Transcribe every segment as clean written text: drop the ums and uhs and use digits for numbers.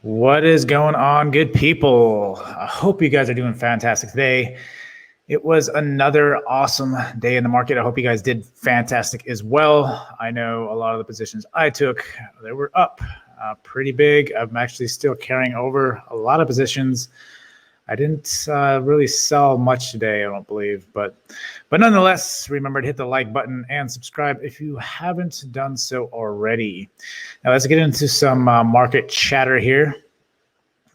What is going on, good people? I hope you guys are doing fantastic today. It was another awesome day in the market. I hope you guys did fantastic as well. I know a lot of the positions I took, they were up pretty big. I'm actually still carrying over a lot of positions. I didn't really sell much today, I don't believe, but nonetheless, remember to hit the like button and subscribe if you haven't done so already. Now let's get into some market chatter here.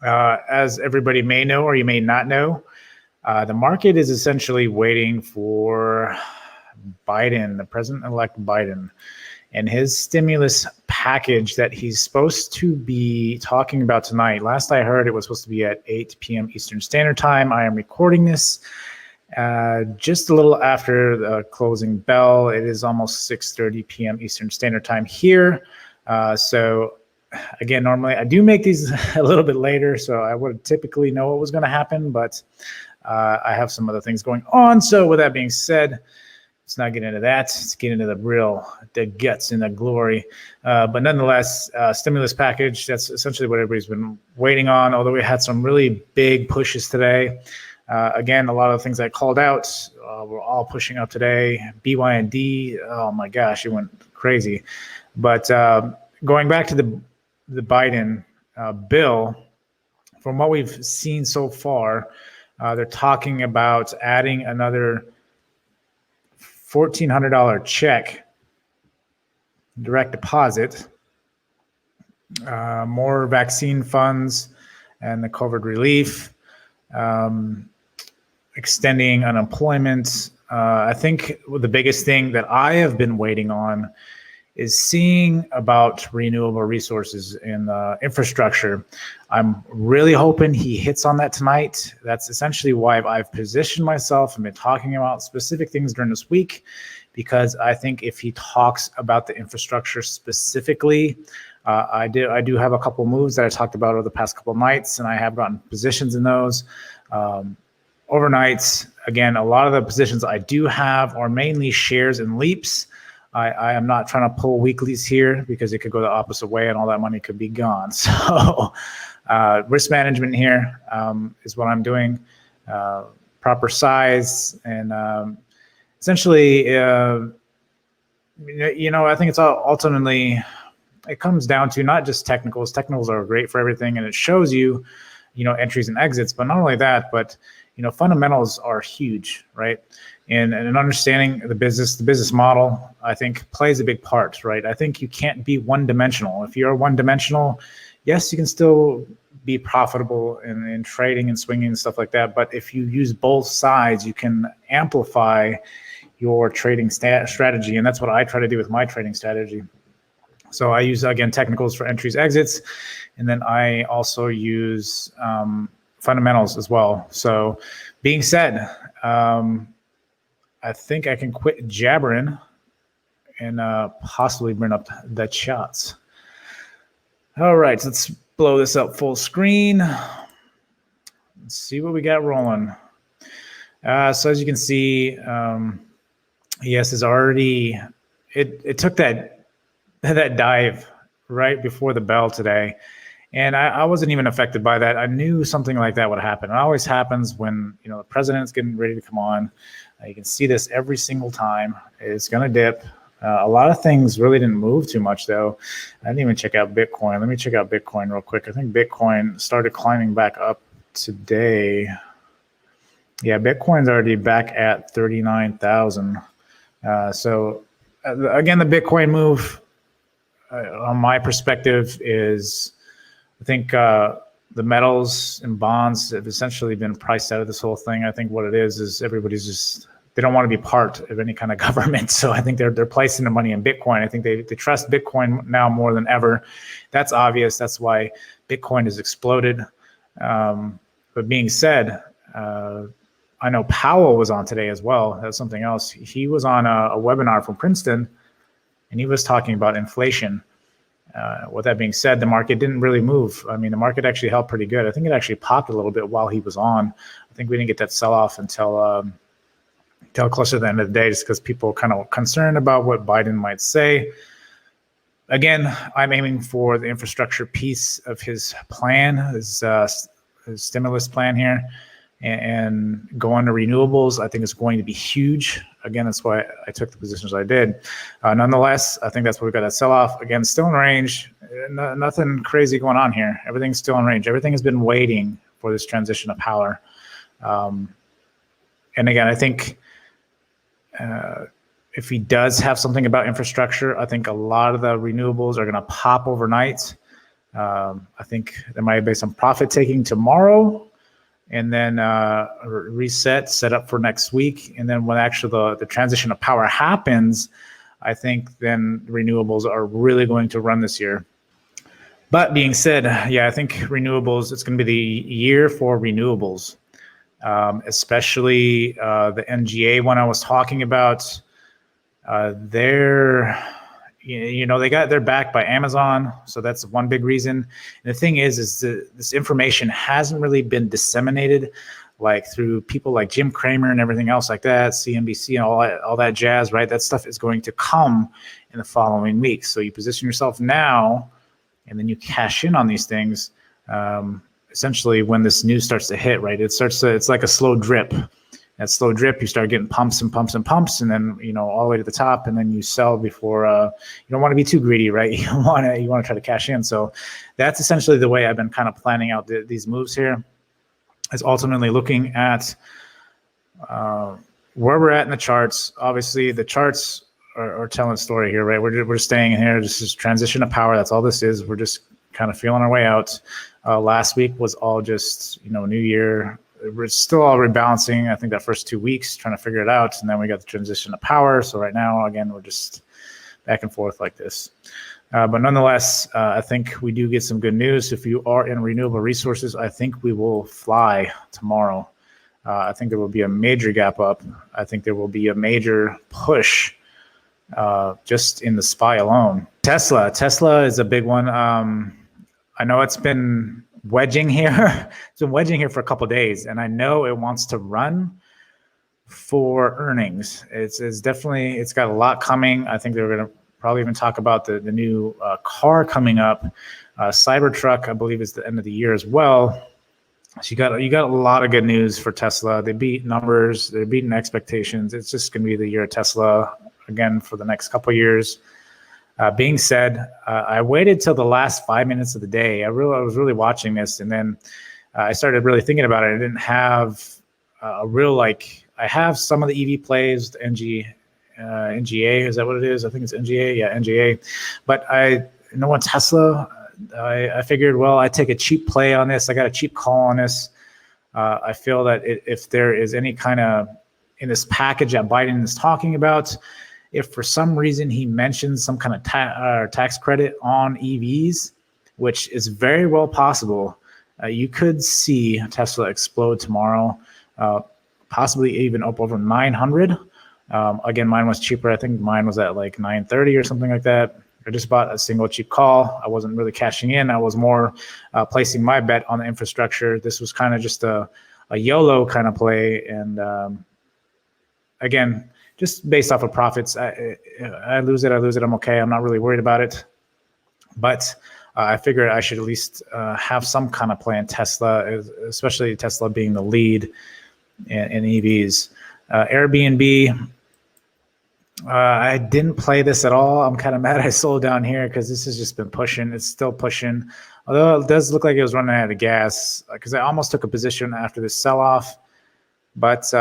As everybody may know, or you may not know, the market is essentially waiting for Biden, the President-elect Biden, and his stimulus package that he's supposed to be talking about tonight. Last I heard, it was supposed to be at 8 p.m. Eastern Standard Time. I am recording this just a little after the closing bell. It is almost 6:30 p.m. Eastern Standard Time here. So again, normally I do make these a little bit later, so I would typically know what was going to happen, but I have some other things going on. So with that being said, let's not get into that. Let's get into the guts and the glory. But nonetheless, stimulus package, that's essentially what everybody's been waiting on, although we had some really big pushes today. Again, a lot of the things I called out were all pushing up today. BYND, oh my gosh, it went crazy. But going back to the Biden bill, from what we've seen so far, they're talking about adding another $1,400 check, direct deposit, more vaccine funds and the COVID relief, extending unemployment. I think the biggest thing that I have been waiting on is seeing about renewable resources in infrastructure. I'm really hoping he hits on that tonight. That's essentially why I've positioned myself and been talking about specific things during this week, because I think if he talks about the infrastructure specifically, I do have a couple moves that I talked about over the past couple of nights, and I have gotten positions in those. Overnights, again, a lot of the positions I do have are mainly shares and leaps. I am not trying to pull weeklies here because it could go the opposite way and all that money could be gone. So risk management here is what I'm doing. Proper size and essentially, I think it's all ultimately, it comes down to not just technicals. Technicals are great for everything and it shows you, entries and exits, but not only that, but fundamentals are huge, right? And understanding the business model, I think plays a big part, right? I think you can't be one-dimensional. If you're one-dimensional, yes, you can still be profitable in trading and swinging and stuff like that. But if you use both sides, you can amplify your trading strategy. And that's what I try to do with my trading strategy. So I use, again, technicals for entries, exits, and then I also use fundamentals as well. So being said, I think I can quit jabbering and possibly bring up the charts. All right, so let's blow this up full screen. Let's see what we got rolling. So as you can see, ES is already, it took that dive right before the bell today. And I wasn't even affected by that. I knew something like that would happen. It always happens when the president's getting ready to come on. You can see this every single time. It's going to dip. A lot of things really didn't move too much, though. I didn't even check out Bitcoin. Let me check out Bitcoin real quick. I think Bitcoin started climbing back up today. Yeah, Bitcoin's already back at 39,000. So again, the Bitcoin move, on my perspective, is I think the metals and bonds have essentially been priced out of this whole thing. I think what it is everybody's just, they don't want to be part of any kind of government. So I think they're placing the money in Bitcoin. I think they trust Bitcoin now more than ever. That's obvious. That's why Bitcoin has exploded. But being said, I know Powell was on today as well. That's something else. He was on a webinar from Princeton, and he was talking about inflation. With that being said, the market didn't really move. I mean, the market actually held pretty good. I think it actually popped a little bit while he was on. I think we didn't get that sell-off until closer to the end of the day, just because people are kind of concerned about what Biden might say. Again, I'm aiming for the infrastructure piece of his plan, his stimulus plan here, and going to renewables. I think it's going to be huge. Again, that's why I took the positions I did. Nonetheless, I think that's where we got that sell-off. Again, still in range. Nothing crazy going on here. Everything's still in range. Everything has been waiting for this transition of power. And again, I think if he does have something about infrastructure, I think a lot of the renewables are going to pop overnight. I think there might be some profit taking tomorrow, and then reset, set up for next week. And then when actually the transition of power happens, I think then renewables are really going to run this year. But being said, yeah, I think renewables, it's going to be the year for renewables, especially the NGA one I was talking about. They're backed by Amazon, so that's one big reason. And the thing is this information hasn't really been disseminated, like through people like Jim Cramer and everything else like that, CNBC and all that jazz, right? That stuff is going to come in the following weeks. So you position yourself now, and then you cash in on these things. Essentially, when this news starts to hit, right? It's like a slow drip. That slow drip, you start getting pumps and pumps and pumps, and then all the way to the top, and then you sell before. You don't want to be too greedy, right? You want to try to cash in. So that's essentially the way I've been kind of planning out these moves here. Is ultimately looking at where we're at in the charts. Obviously, the charts are telling a story here, right? We're staying in here. This is transition of power. That's all this is. We're just kind of feeling our way out. Last week was all just New Year. We're still all rebalancing. I think that first 2 weeks trying to figure it out, and then we got the transition of power. So right now, again, we're just back and forth like this. But nonetheless, I think we do get some good news. If you are in renewable resources, I think we will fly tomorrow. I think there will be a major gap up. I think there will be a major push just in the SPY alone. Tesla is a big one. I know it's been wedging here. It's been wedging here for a couple of days, and I know it wants to run for earnings. It's definitely, it's got a lot coming. I think they're going to probably even talk about the new car coming up. Cybertruck, I believe, is the end of the year as well. So you got a lot of good news for Tesla. They beat numbers. They're beating expectations. It's just going to be the year of Tesla again for the next couple of years. Being said, I waited till the last 5 minutes of the day. I was really watching this, and then I started really thinking about it. I didn't have a real I have some of the EV plays, the NGA, is that what it is? I think it's NGA. Yeah, NGA. But Tesla, I figured, well, I take a cheap play on this. I got a cheap call on this. I feel that if there is any kind of in this package that Biden is talking about, if for some reason he mentions some kind of tax credit on EVs, which is very well possible, you could see Tesla explode tomorrow, possibly even up over 900. Again, mine was cheaper. I think mine was at like 930 or something like that. I just bought a single cheap call. I wasn't really cashing in. I was more placing my bet on the infrastructure. This was kind of just a YOLO kind of play. And again, just based off of profits, I lose it. I'm okay. I'm not really worried about it. But I figured I should at least have some kind of play in Tesla, especially Tesla being the lead in EVs. Airbnb, I didn't play this at all. I'm kind of mad I sold down here because this has just been pushing. It's still pushing. Although it does look like it was running out of gas because I almost took a position after this sell-off. But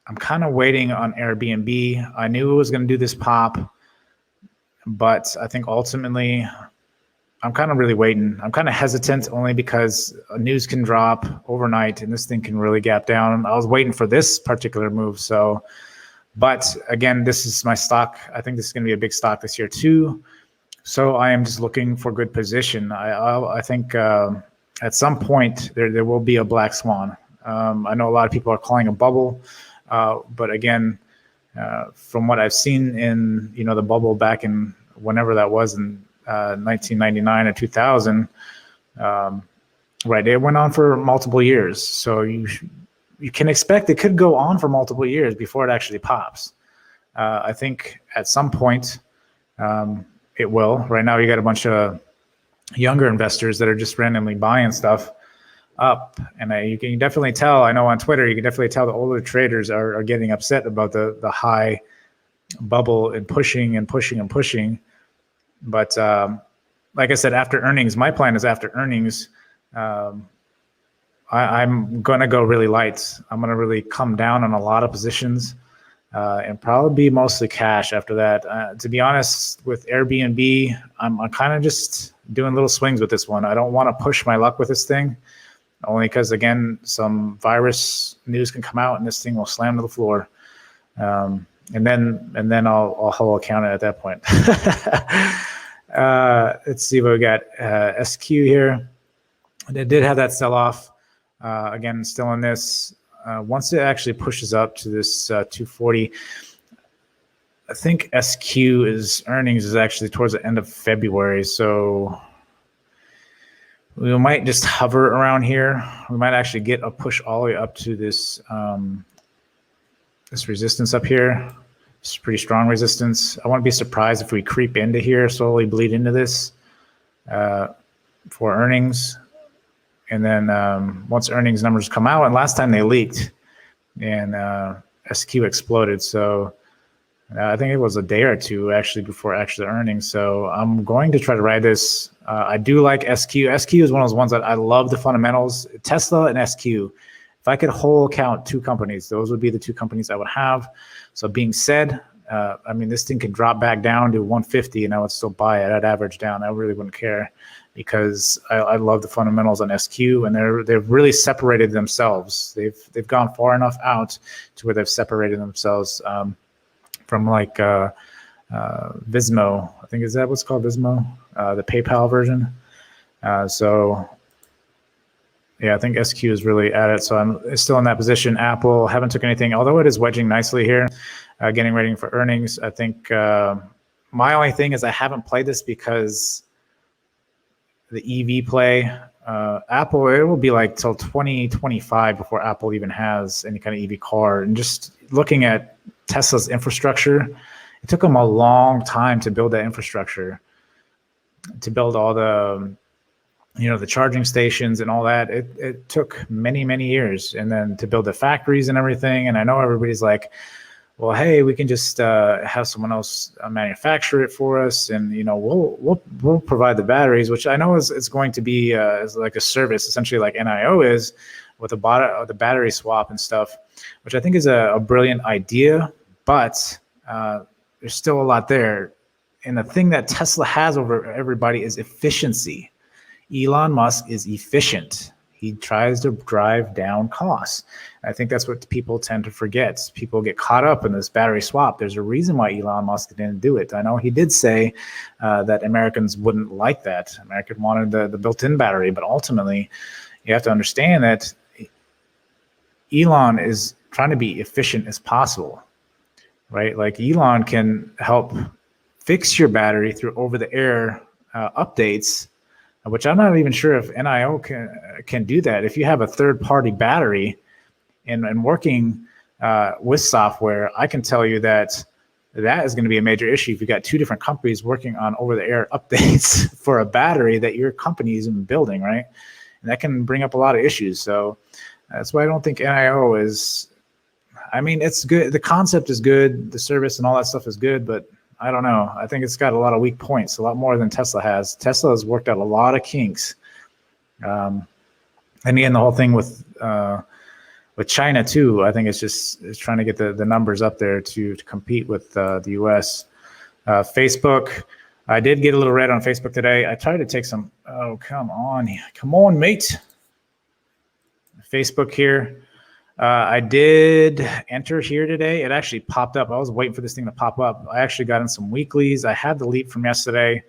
I'm kind of waiting on Airbnb. I knew it was going to do this pop, but I think ultimately I'm kind of really waiting. I'm kind of hesitant only because news can drop overnight and this thing can really gap down. I was waiting for this particular move. But again, this is my stock. I think this is going to be a big stock this year too. So I am just looking for good position. I think at some point there will be a black swan. I know a lot of people are calling a bubble. But again, from what I've seen in the bubble back in whenever that was in 1999 or 2000, right? It went on for multiple years, so you can expect it could go on for multiple years before it actually pops. I think at some point It will. Right now, you got a bunch of younger investors that are just randomly buying stuff up, and you can definitely tell. I know on Twitter, you can definitely tell the older traders are getting upset about the high bubble and pushing and pushing and pushing. But like I said, after earnings, my plan is after earnings, I'm going to go really light. I'm going to really come down on a lot of positions and probably be mostly cash after that. To be honest, with Airbnb, I'm kind of just doing little swings with this one. I don't want to push my luck with this thing, only because, again, some virus news can come out and this thing will slam to the floor. And then I'll whole account it at that point. Let's see what we got. SQ here. They did have that sell off. Again, still in this. Once it actually pushes up to this 240, I think SQ's earnings is actually towards the end of February. So we might just hover around here. We might actually get a push all the way up to this this resistance up here. It's pretty strong resistance. I wouldn't be surprised if we creep into here, slowly bleed into this for earnings. And then once earnings numbers come out, and last time they leaked and SQ exploded. So I think it was a day or two actually before actual earnings. So I'm going to try to ride this. I do like SQ. SQ is one of those ones that I love the fundamentals. Tesla and SQ. If I could whole count two companies, those would be the two companies I would have. So being said, I mean, this thing could drop back down to 150 and I would still buy it. I'd average down. I really wouldn't care because I love the fundamentals on SQ, and they've really separated themselves. They've gone far enough out to where they've separated themselves from like Vismo. I think, is that what's called Vismo? The PayPal version. So yeah, I think SQ is really at it. So I'm still in that position. Apple, haven't took anything, although it is wedging nicely here, getting ready for earnings. I think my only thing is I haven't played this because the EV play, Apple, it will be like till 2025 before Apple even has any kind of EV car. And just looking at Tesla's infrastructure, it took them a long time to build that infrastructure, to build all the, the charging stations and all that. It took many, many years. And then to build the factories and everything. And I know everybody's like, well, hey, we can just have someone else manufacture it for us, and we'll provide the batteries, which I know is going to be as like a service, essentially like NIO is, with the battery swap and stuff, which I think is a brilliant idea, but there's still a lot there. And the thing that Tesla has over everybody is efficiency. Elon Musk is efficient. He tries to drive down costs. I think that's what people tend to forget. People get caught up in this battery swap. There's a reason why Elon Musk didn't do it. I know he did say that Americans wouldn't like that. Americans wanted the built-in battery, but ultimately you have to understand that Elon is trying to be efficient as possible, right? Like Elon can help fix your battery through over-the-air updates, which I'm not even sure if NIO can do that. If you have a third-party battery and working with software, I can tell you that is going to be a major issue if you've got two different companies working on over-the-air updates for a battery that your company is building, right? And that can bring up a lot of issues. So that's why I don't think NIO is, I mean, it's good. The concept is good. The service and all that stuff is good, but I don't know. I think it's got a lot of weak points, a lot more than Tesla has. Tesla has worked out a lot of kinks. And again, the whole thing with China too, I think it's trying to get the numbers up there to compete with the US. Facebook, I did get a little red on Facebook today. I tried to take some, oh, come on, mate. Facebook here. I did enter here today. It actually popped up. I was waiting for this thing to pop up. I actually got in some weeklies. I had the leap from yesterday.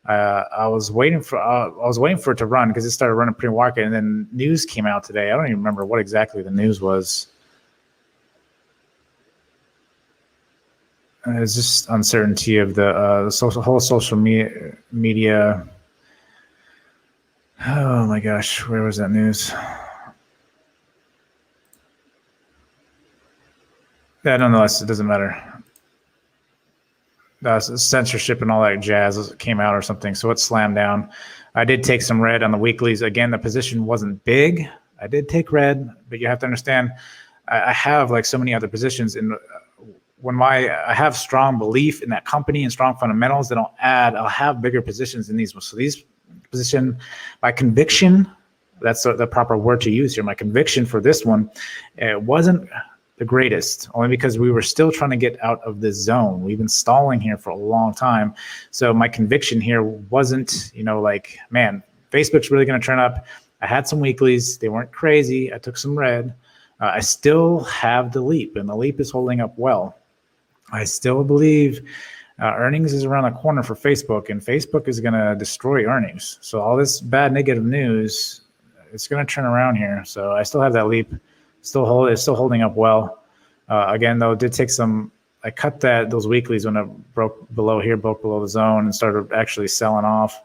I was waiting for it to run because it started running pre-market, and then news came out today. I don't even remember what exactly the news was. It's just uncertainty of the whole social media. Oh my gosh, where was that news? Yeah, nonetheless, it doesn't matter. censorship and all that jazz came out or something, so it slammed down. I did take some red on the weeklies. Again, the position wasn't big. I did take red, but you have to understand, I have like so many other positions in when I have strong belief in that company and strong fundamentals, then I'll have bigger positions in these. So these position, my conviction, that's the proper word to use here. My conviction for this one, it wasn't the greatest, only because we were still trying to get out of this zone. We've been stalling here for a long time. So my conviction here wasn't, like, man, Facebook's really going to turn up. I had some weeklies. They weren't crazy. I took some red. I still have the leap, and the leap is holding up well. I still believe earnings is around the corner for Facebook, and Facebook is going to destroy earnings. So all this bad negative news, it's going to turn around here. So I still have that leap. It's still holding up well. Again, though, it did take some. I cut those weeklies when it broke below the zone, and started actually selling off.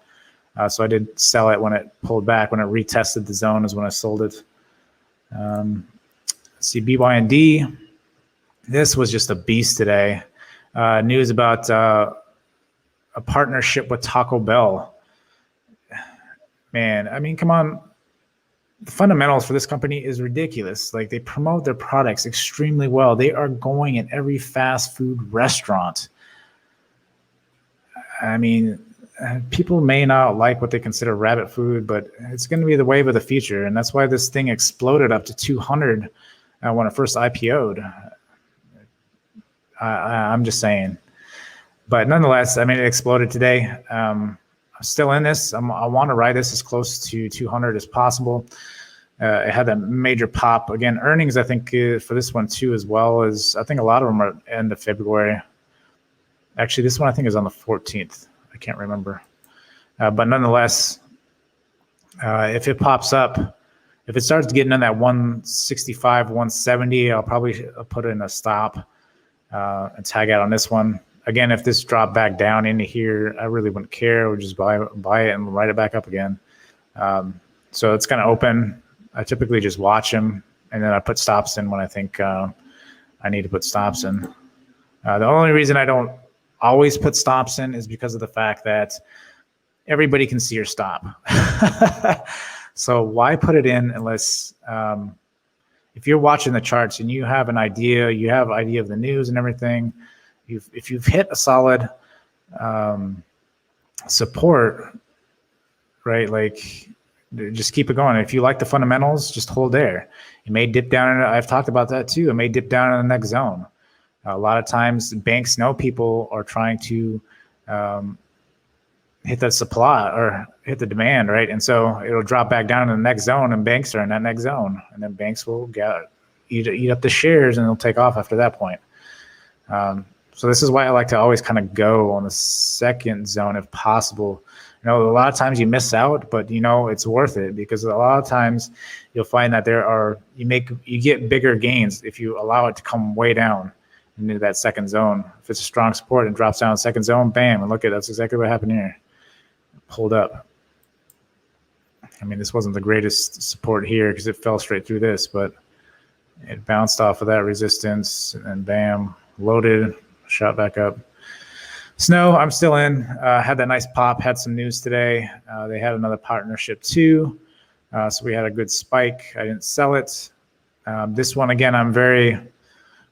So I did sell it when it pulled back. When it retested the zone is when I sold it. Let's see, BYND. This was just a beast today. News about a partnership with Taco Bell. Man, I mean, come on. The fundamentals for this company is ridiculous. Like, they promote their products extremely well. They are going in every fast food restaurant. I mean, people may not like what they consider rabbit food, but it's going to be the wave of the future. And that's why this thing exploded up to 200 when it first IPO'd. I'm just saying. But nonetheless, I mean, it exploded today. I'm still in this. I want to ride this as close to 200 as possible. It had that major pop. Again, earnings, I think, for this one too, as well as I think a lot of them are end of February. Actually, this one I think is on the 14th. I can't remember. But nonetheless, if it pops up, if it starts getting in that 165, 170, I'll probably put in a stop and tag out on this one. Again, if this dropped back down into here, I really wouldn't care. We'll just buy it and ride it back up again. So it's kind of open. I typically just watch them, and then I put stops in when I think I need to put stops in. The only reason I don't always put stops in is because of the fact that everybody can see your stop. So why put it in unless if you're watching the charts and you have an idea, of the news and everything, if you've hit a solid support, right, like, just keep it going. If you like the fundamentals, just hold there. It may dip down. I've talked about that too. It may dip down in the next zone. A lot of times banks know people are trying to hit the supply or hit the demand, right? And so it'll drop back down in the next zone, and banks are in that next zone. And then banks will eat up the shares, and they'll take off after that point. So this is why I like to always kind of go on the second zone if possible. A lot of times you miss out, but it's worth it, because a lot of times you'll find that you get bigger gains if you allow it to come way down into that second zone. If it's a strong support and drops down the second zone, bam, and that's exactly what happened here. Pulled up. I mean, this wasn't the greatest support here because it fell straight through this, but it bounced off of that resistance and bam, loaded, shot back up. Snow, I'm still in. Had that nice pop, had some news today. They had another partnership too. So we had a good spike. I didn't sell it. This one, again, I'm very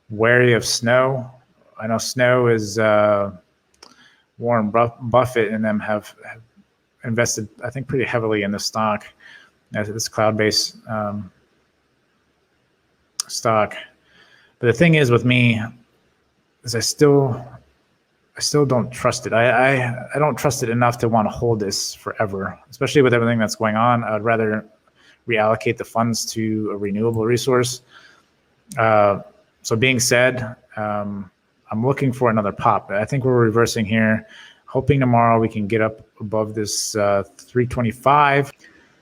wary of Snow. I know Snow is Warren Buffett and them have invested, I think, pretty heavily in the stock, as this cloud-based stock. But the thing is with me is I still don't trust it. I don't trust it enough to want to hold this forever, especially with everything that's going on. I'd rather reallocate the funds to a renewable resource. So being said, I'm looking for another pop. I think we're reversing here, hoping tomorrow we can get up above this 325.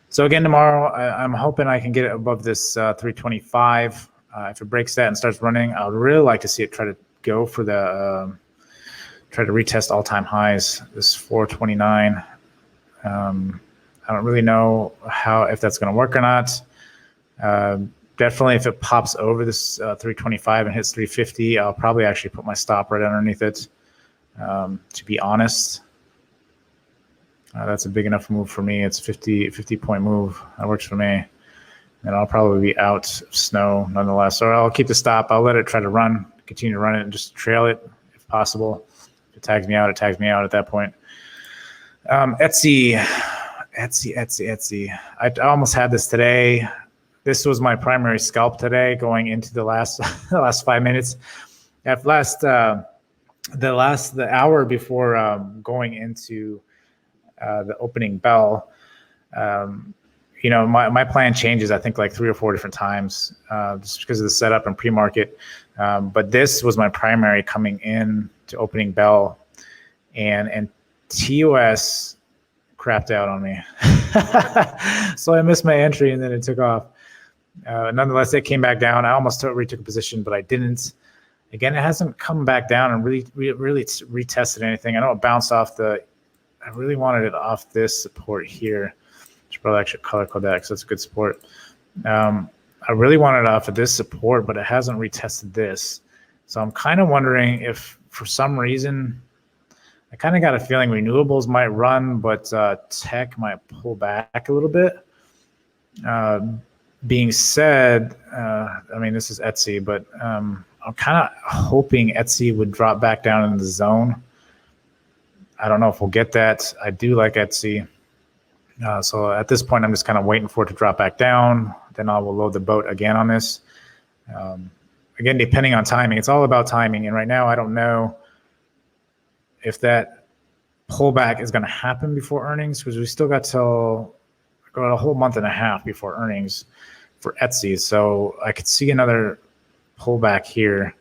So again, tomorrow, I'm hoping I can get it above this 325. If it breaks that and starts running, I would really like to see it try to go for the try to retest all-time highs, this 429. I don't really know if that's going to work or not. Definitely, if it pops over this 325 and hits 350, I'll probably actually put my stop right underneath it. to be honest. That's a big enough move for me. It's 50 point move. That works for me. And I'll probably be out of snow nonetheless. So I'll keep the stop. I'll let it try to run, continue to run it, and just trail it if possible. If it tags me out, it tags me out at that point. Etsy. I almost had this today. This was my primary scalp today, going into the last 5 minutes. The hour before going into the opening bell. My plan changes, I think, like 3 or 4 different times just because of the setup and pre-market. But this was my primary coming in to opening bell, and TOS crapped out on me. So I missed my entry, and then it took off. Nonetheless, it came back down. I almost retook a position, but I didn't. Again, it hasn't come back down and really retested anything. I know it bounced off I really wanted it off this support here. Should probably actually color code that because that's a good support. I really wanted it off of this support, but it hasn't retested this. So I'm kind of wondering if for some reason, I kind of got a feeling renewables might run, but tech might pull back a little bit. Being said, this is Etsy, but I'm kind of hoping Etsy would drop back down in the zone. I don't know if we'll get that. I do like Etsy. So at this point, I'm just kind of waiting for it to drop back down. Then I will load the boat again on this. Again, depending on timing. It's all about timing. And right now, I don't know if that pullback is going to happen before earnings, because we still got a whole month and a half before earnings for Etsy. So I could see another pullback here.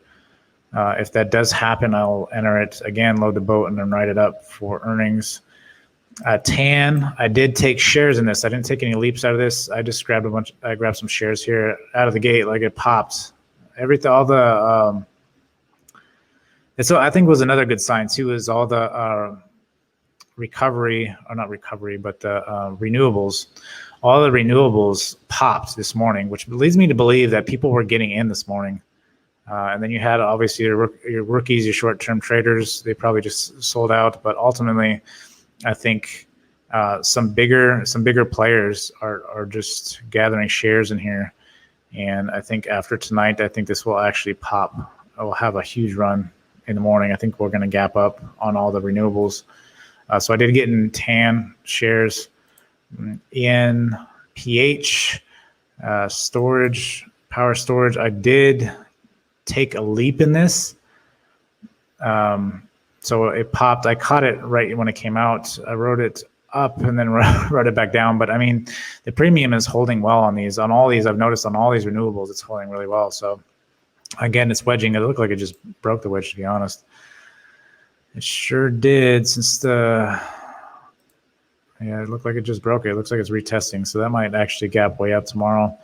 If that does happen, I'll enter it again, load the boat, and then write it up for earnings. TAN, I did take shares in this. I didn't take any leaps out of this. I just grabbed I grabbed some shares here out of the gate, like it popped. So I think was another good sign too, is all the renewables. All the renewables popped this morning, which leads me to believe that people were getting in this morning. And then you had obviously your rookies, your short-term traders. They probably just sold out, but ultimately, I think some bigger players are just gathering shares in here. And I think after tonight, I think this will actually pop. I will have a huge run in the morning. I think we're going to gap up on all the renewables. So I did get in TAN shares, in PH, storage, power storage. I did take a leap in this. So it popped. I caught it right when it came out. I wrote it up and then wrote it back down. But I mean, the premium is holding well on these. On all these, I've noticed on all these renewables, it's holding really well. So again, it's wedging. It looked like it just broke the wedge, to be honest. It sure did, it looked like it just broke it. It looks like it's retesting. So that might actually gap way up tomorrow.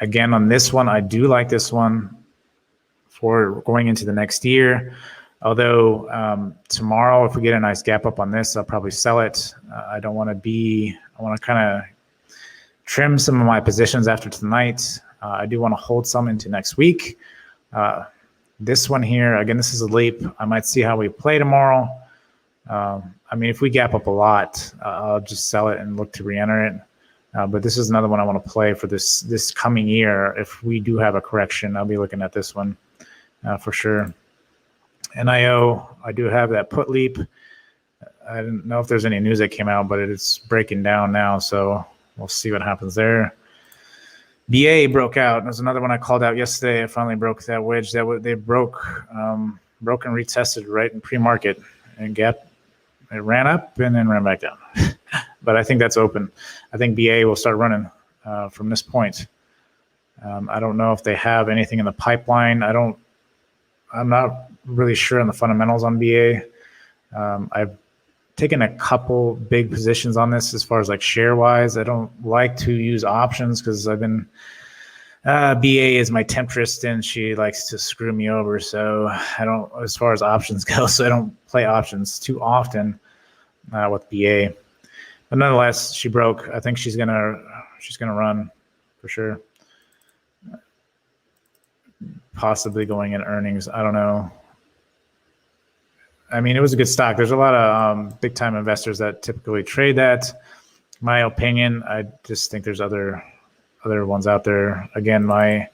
Again, on this one, I do like this one for going into the next year. Although tomorrow, if we get a nice gap up on this, I'll probably sell it. I want to kind of trim some of my positions after tonight. I do want to hold some into next week. This one here, again, this is a leap. I might see how we play tomorrow. If we gap up a lot, I'll just sell it and look to re-enter it. But this is another one I want to play for this coming year. If we do have a correction, I'll be looking at this one for sure. NIO, I do have that put leap. I didn't know if there's any news that came out, but it's breaking down now, so we'll see what happens there. BA broke out. There's another one I called out yesterday. I finally broke that wedge. They broke and retested right in pre-market and gap. It ran up and then ran back down. But I think that's open. I think BA will start running from this point. I don't know if they have anything in the pipeline. I'm not really sure on the fundamentals on BA. I've taken a couple big positions on this as far as like share wise. I don't like to use options because I've been BA is my temptress and she likes to screw me over. So I don't, as far as options go, so I don't play options too often with BA. But nonetheless, she broke. I think she's gonna run for sure. Possibly going in earnings. I don't know. I mean, it was a good stock. There's a lot of big time investors that typically trade that. My opinion, I just think there's other ones out there. Again, my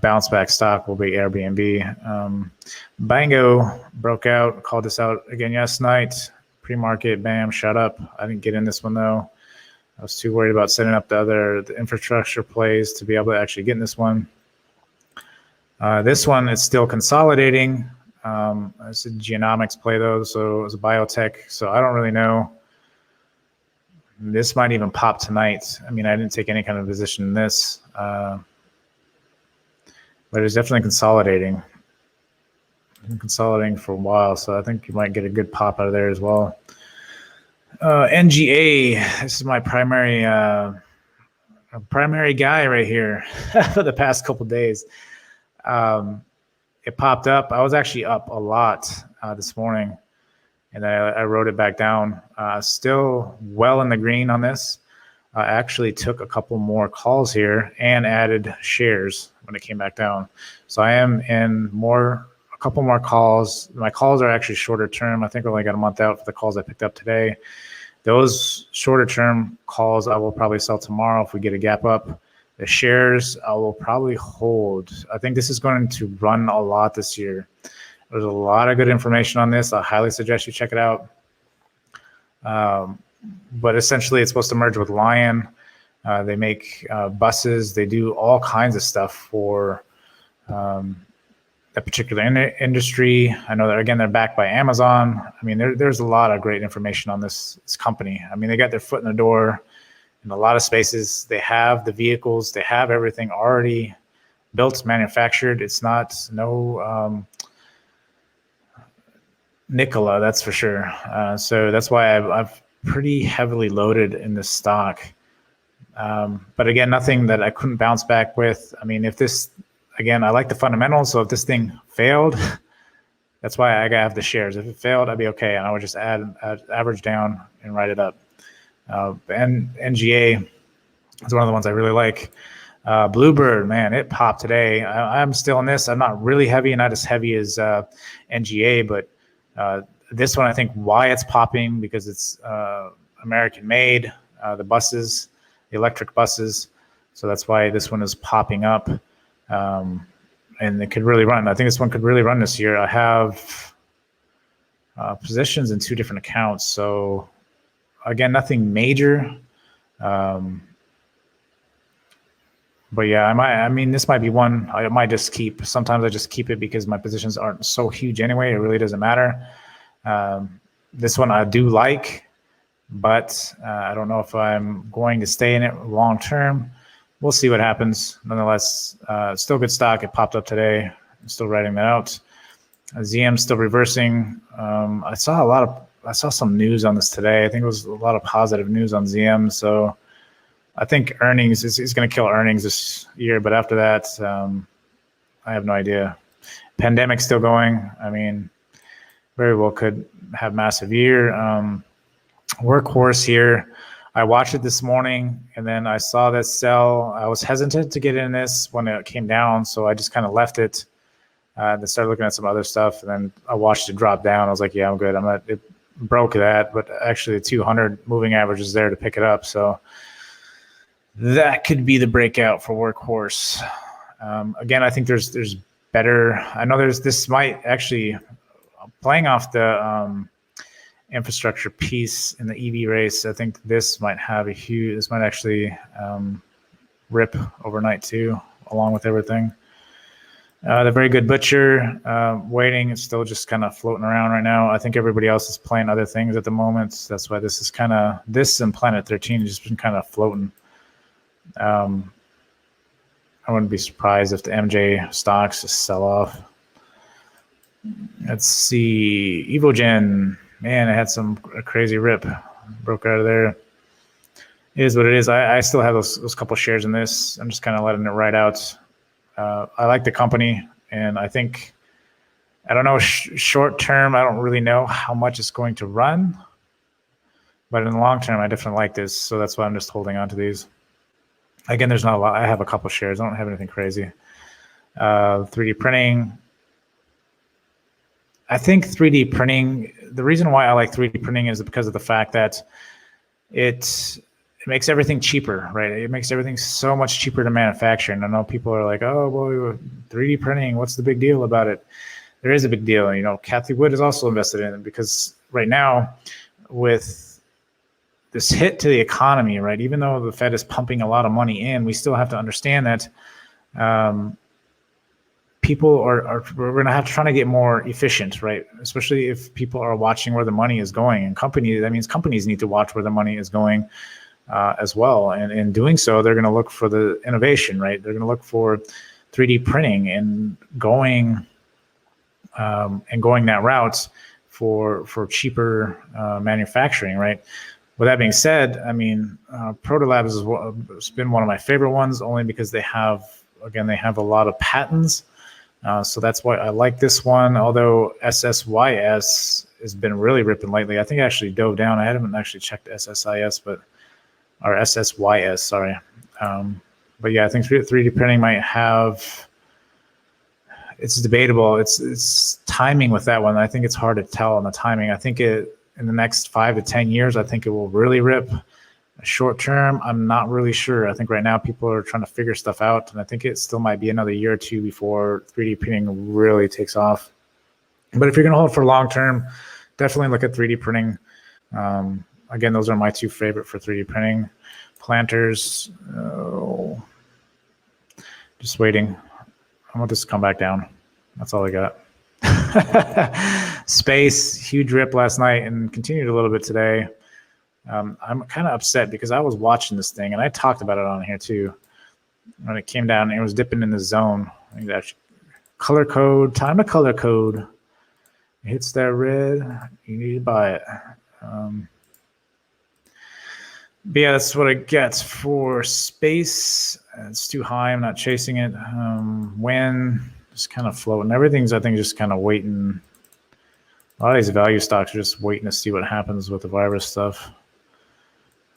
bounce back stock will be Airbnb. Bango broke out, called this out again last night. Pre-market, bam, shut up. I didn't get in this one though. I was too worried about setting up the infrastructure plays to be able to actually get in this one. This one is still consolidating. It's a genomics play though, so it's a biotech. So I don't really know. This might even pop tonight. I mean, I didn't take any kind of position in this, but it's definitely consolidating. Been consolidating for a while, so I think you might get a good pop out of there as well. NGA, this is my primary guy right here for the past couple days. It popped up. I was actually up a lot this morning, and I wrote it back down. Still well in the green on this. I actually took a couple more calls here and added shares when it came back down. So I am in a couple more calls. My calls are actually shorter term. I think I only got a month out for the calls I picked up today. Those shorter term calls I will probably sell tomorrow if we get a gap up. The shares I will probably hold. I think this is going to run a lot this year. There's a lot of good information on this. I highly suggest you check it out. But essentially, it's supposed to merge with Lion. They make buses. They do all kinds of stuff for that particular industry. I know that, again, they're backed by Amazon. I mean, there's a lot of great information on this company. I mean, they got their foot in the door in a lot of spaces. They have the vehicles. They have everything already built, manufactured. It's not no Nikola, that's for sure. So that's why I've pretty heavily loaded in this stock. But again, nothing that I couldn't bounce back with. I mean, if this, again, I like the fundamentals. So if this thing failed, that's why I have the shares. If it failed, I'd be okay. And I would just add average down and write it up. And NGA is one of the ones I really like. Bluebird, man, it popped today. I'm still in this. I'm not really heavy, not as heavy as NGA, but this one, I think why it's popping, because it's American made, the buses, the electric buses. So that's why this one is popping up. And it could really run. I think this one could really run this year. I have positions in 2 different accounts. So again, nothing major. But yeah, I mean, this might be one I might just keep. Sometimes I just keep it because my positions aren't so huge anyway. It really doesn't matter. This one I do like, but I don't know if I'm going to stay in it long term. We'll see what happens. Nonetheless, still good stock. It popped up today. I'm still writing that out. ZM still reversing. I saw some news on this today. I think it was a lot of positive news on ZM. So I think earnings is going to kill earnings this year, but after that, I have no idea. Pandemic's still going. I mean, very well could have massive year. Workhorse here. I watched it this morning, and then I saw this sell. I was hesitant to get in this when it came down, so I just kind of left it. Then started looking at some other stuff, and then I watched it drop down. I was like, yeah, I'm good. It broke that, but actually the 200 moving average is there to pick it up. So that could be the breakout for Workhorse. Again, I think there's better. I know this might actually, playing off the infrastructure piece in the EV race, I think this might actually rip overnight too, along with everything. The very good Butcher, waiting. It's still just kind of floating around right now. I think everybody else is playing other things at the moment. That's why this and Planet 13 has just been kind of floating. I wouldn't be surprised if the MJ stocks just sell off. Let's see. Evogen, man, it had a crazy rip. Broke out of there. It is what it is. I still have those couple shares in this. I'm just kind of letting it ride out. I like the company, and I think, I don't know, short term, I don't really know how much it's going to run. But in the long term, I definitely like this. So that's why I'm just holding on to these. Again, there's not a lot. I have a couple shares. I don't have anything crazy. 3D printing. I think 3D printing, the reason why I like 3D printing is because of the fact that it makes everything cheaper, right? It makes everything so much cheaper to manufacture. And I know people are like, oh, well, 3D printing, what's the big deal about it? There is a big deal. You know, Kathy Wood is also invested in it because right now with this hit to the economy, right, even though the Fed is pumping a lot of money in, we still have to understand that people are we're going to have to try to get more efficient, right? Especially if people are watching where the money is going, and that means companies need to watch where the money is going as well. And in doing so, they're going to look for the innovation, right? They're going to look for 3D printing and going that route for cheaper manufacturing, right? With that being said, I mean, Protolabs has been one of my favorite ones, only because they have a lot of patents. So that's why I like this one, although SSYS has been really ripping lately. I think I actually dove down. I haven't actually checked SSIS, or SSYS, sorry. But yeah, I think 3D printing might have, it's debatable. It's timing with that one. I think it's hard to tell on the timing. I think in the next 5 to 10 years, I think it will really rip. Short term, I'm not really sure. I think right now people are trying to figure stuff out, and I think it still might be another year or two before 3D printing really takes off. But if you're going to hold for long term, definitely look at 3D printing. Again, those are my two favorite for 3D printing. Planters, just waiting. I want this to come back down. That's all I got. Space, huge rip last night and continued a little bit today. I'm kind of upset because I was watching this thing, and I talked about it on here too. When it came down, it was dipping in the zone. I think that's color code. Time to color code. It hits that red. You need to buy it. But yeah, that's what it gets for space. It's too high. I'm not chasing it. When just kind of floating. Everything's, I think, just kind of waiting. A lot of these value stocks are just waiting to see what happens with the virus stuff.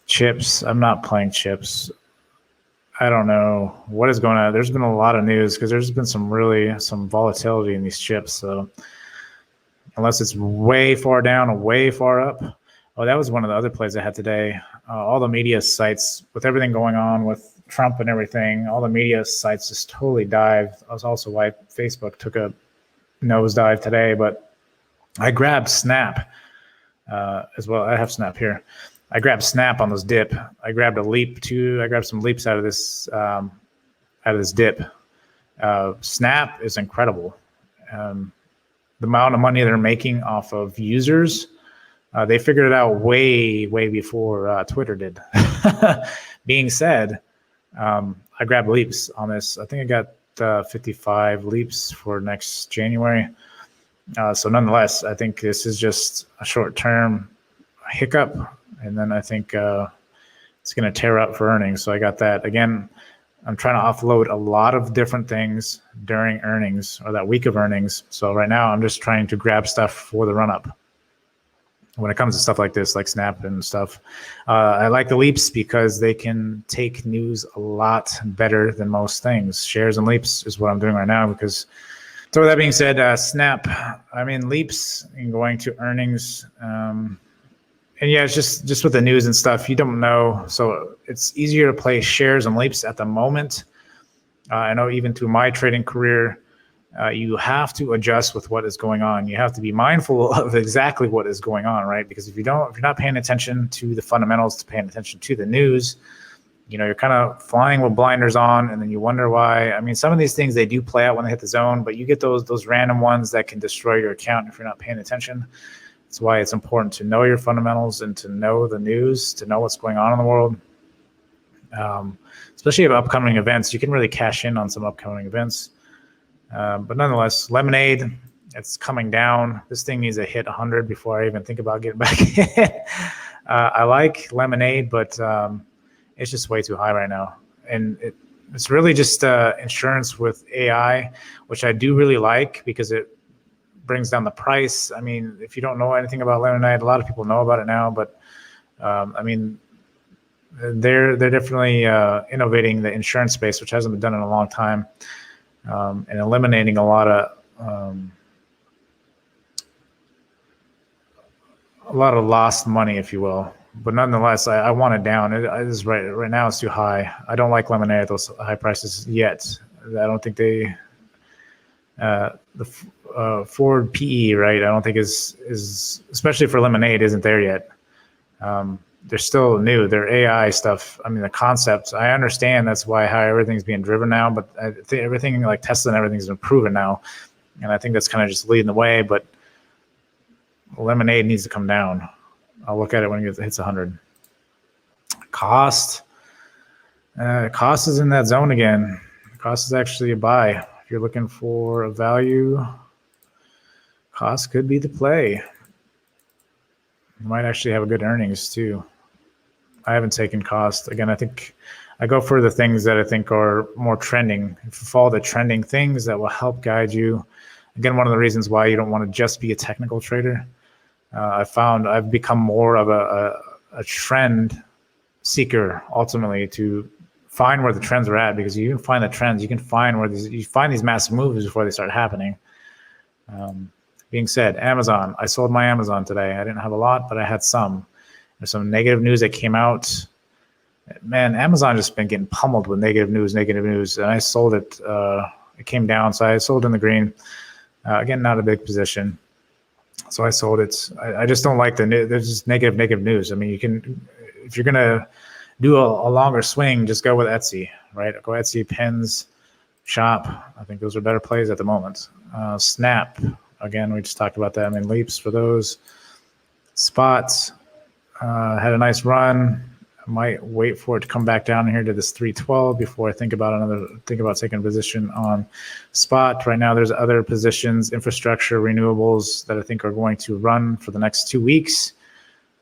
Chips, I'm not playing chips. I don't know what is going on. There's been a lot of news because there's been some volatility in these chips. So unless it's way far down or way far up. Oh, that was one of the other plays I had today. All the media sites, with everything going on with Trump and everything, all the media sites just totally dived. That was also why Facebook took a nosedive today. But I grabbed Snap as well. I have Snap here. I grabbed Snap on this dip. I grabbed a leap too. I grabbed some leaps out of this dip. Snap is incredible. The amount of money they're making off of users, they figured it out way before Twitter did. Being said, I grabbed leaps on this. I think I got 55 leaps for next January. So nonetheless, I think this is just a short-term hiccup. And then I think it's going to tear up for earnings. So I got that. Again, I'm trying to offload a lot of different things during earnings or that week of earnings. So right now I'm just trying to grab stuff for the run-up. When it comes to stuff like this, like Snap and stuff, I like the leaps because they can take news a lot better than most things. Shares and leaps is what I'm doing right now because, so with that being said, Snap, I mean, leaps and going to earnings, and yeah, it's just with the news and stuff, you don't know. So it's easier to play shares and leaps at the moment. I know even through my trading career, you have to adjust with what is going on. You have to be mindful of exactly what is going on, right? Because if you're not paying attention to the fundamentals, paying attention to the news, you're kind of flying with blinders on, and then you wonder why. I mean, some of these things, they do play out when they hit the zone, but you get those random ones that can destroy your account if you're not paying attention. That's why it's important to know your fundamentals and to know the news, to know what's going on in the world. Especially with upcoming events, you can really cash in on some upcoming events. But nonetheless, Lemonade, it's coming down. This thing needs to hit 100 before I even think about getting back in. I like Lemonade, but it's just way too high right now. And it's really just insurance with AI, which I do really like because it brings down the price. I mean, if you don't know anything about Lemonade, a lot of people know about it now, but I mean, they're definitely innovating the insurance space, which hasn't been done in a long time, and eliminating a lot of a lot of lost money, if you will. But nonetheless, I want it down. It is right now. It's too high. I don't like lemonade at those high prices yet. I don't think they the forward PE, right? I don't think is especially for lemonade isn't there yet. They're still new. Their AI stuff. I mean, the concepts. I understand that's why how everything's being driven now. But I think everything like Tesla and everything's been proven now, and I think that's kind of just leading the way. But lemonade needs to come down. I'll look at it when it hits 100. Cost is in that zone again. Cost is actually a buy. If you're looking for a value, cost could be the play. You might actually have a good earnings too. I haven't taken cost. Again, I think I go for the things that I think are more trending. If you follow the trending things, that will help guide you. Again, one of the reasons why you don't want to just be a technical trader. I found I've become more of a trend seeker ultimately to find where the trends are at, because you can find the trends, you can find where you find these massive moves before they start happening. Being said, Amazon, I sold my Amazon today. I didn't have a lot, but I had some. There's some negative news that came out. Man, Amazon just been getting pummeled with negative news, and I sold it. It came down, so I sold in the green. Again, not a big position. So I sold it. I just don't like there's just negative news. I mean, you can, if you're going to do a longer swing, just go with Etsy, right? Go Etsy, pins, shop. I think those are better plays at the moment. Snap, again, we just talked about that. I mean, leaps for those. Spots, had a nice run. I might wait for it to come back down here to this 312 before I think about taking a position on spot. Right now, there's other positions, infrastructure, renewables that I think are going to run for the next 2 weeks.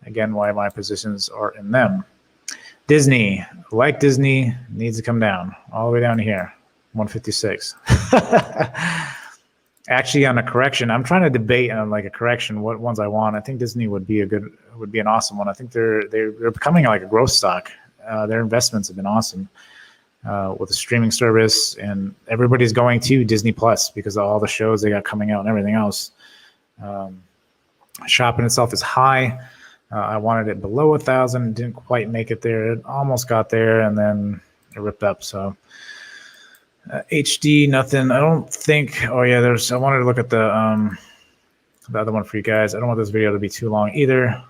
Again, why my positions are in them. Disney, like Disney, needs to come down all the way down here, 156. Actually, on a correction, I'm trying to debate on like a correction what ones I want. I think Disney would be an awesome one. I think they're becoming like a growth stock. Their investments have been awesome with the streaming service, and everybody's going to Disney Plus because of all the shows they got coming out and everything else. Shop in itself is high. I wanted it below 1,000, didn't quite make it there. It almost got there, and then it ripped up. So. HD, nothing. I don't think. Oh yeah, I wanted to look at the other one for you guys. I don't want this video to be too long either.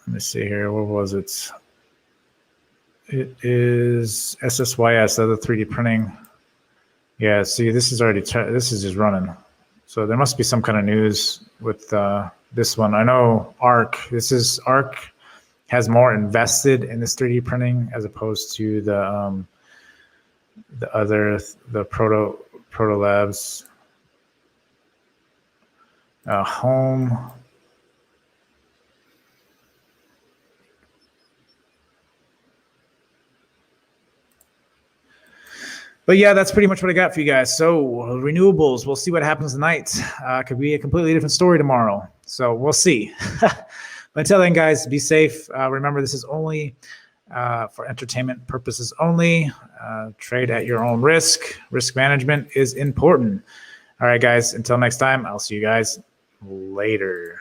Let me see here. What was it? It is SSYS, the other 3D printing. Yeah. See, this is just running. So there must be some kind of news with this one. I know ARC. ARC has more invested in this 3D printing as opposed to the Proto Labs, home. But yeah, that's pretty much what I got for you guys. So renewables, we'll see what happens tonight. Could be a completely different story tomorrow. So we'll see. But until then, guys, be safe. Remember, this is only for entertainment purposes only. Trade at your own risk. Risk management is important. All right, guys, until next time, I'll see you guys later.